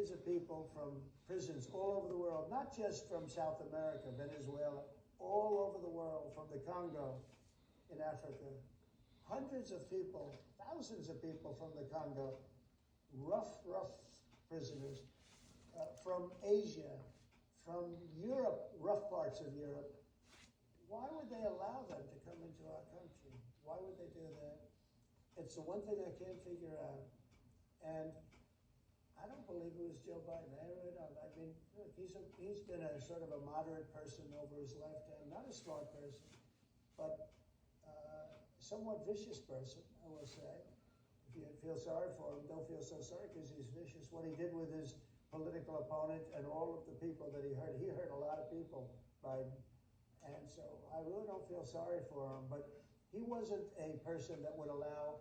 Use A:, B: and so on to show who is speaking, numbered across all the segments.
A: millions of people from prisons all over the world, not just from South America, Venezuela, all over the world, from the Congo in Africa. Hundreds of people, thousands of people from the Congo, rough prisoners, from Asia, from Europe, rough parts of Europe. Why would they allow them to come into our country? Why would they do that? It's the one thing I can't figure out. And I don't believe it was Joe Biden. I really don't. I mean, look, he's been a sort of a moderate person over his lifetime, not a smart person, but somewhat vicious person, I will say. If you feel sorry for him, don't feel so sorry because he's vicious. What he did with his political opponent and all of the people that he hurt a lot of people, Biden. And so I really don't feel sorry for him, but he wasn't a person that would allow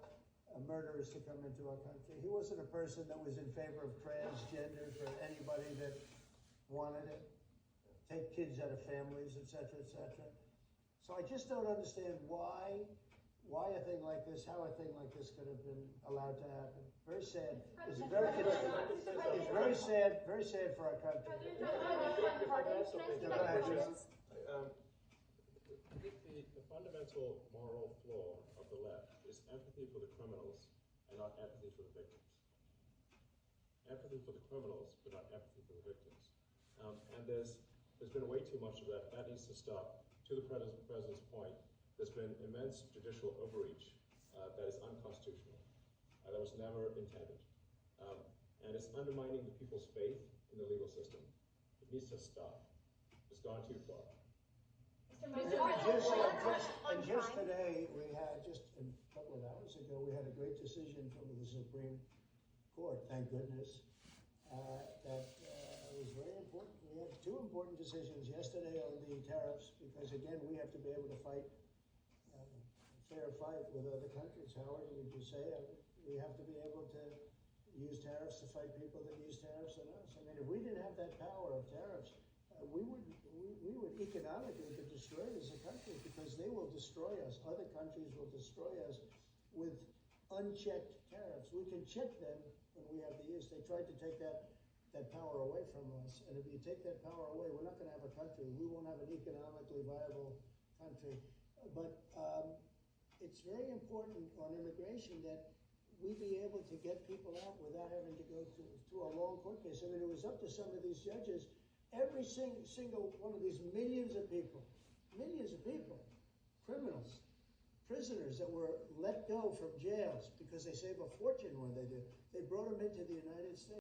A: murderers to come into our country. He wasn't a person that was in favor of transgender for anybody that wanted it, take kids out of families, et cetera, et cetera. So I just don't understand why a thing like this, how a thing like this could have been allowed to happen. Very sad. It's very sad for our country.
B: I think the fundamental moral flaw of the left is empathy for the criminals and not empathy for the victims. Empathy for the criminals, but not empathy for the victims. And there's been way too much of that. That needs to stop. To the president's point, there's been immense judicial overreach that is unconstitutional. That was never intended. And it's undermining the people's faith in the legal system. It needs to stop. It's gone too far.
A: Just today, we had, just a couple of hours ago, we had a great decision from the Supreme Court, thank goodness, that was very important. We had two important decisions yesterday on the tariffs, because again, we have to be able to fight a fair fight with other countries. Howard, would you say we have to be able to use tariffs to fight people that use tariffs on us? I mean, if we didn't have that power of tariffs, we would economically be destroyed as a country, because they will destroy us. Other countries will destroy us with unchecked tariffs. We can check them when we have the use. They tried to take that power away from us. And if you take that power away, we're not going to have a country. We won't have an economically viable country. But it's very important on immigration that we be able to get people out without having to go through a long court case. I mean, it was up to some of these judges. Every single one of these millions of people, criminals, prisoners that were let go from jails because they save a fortune when they do, they brought them into the United States.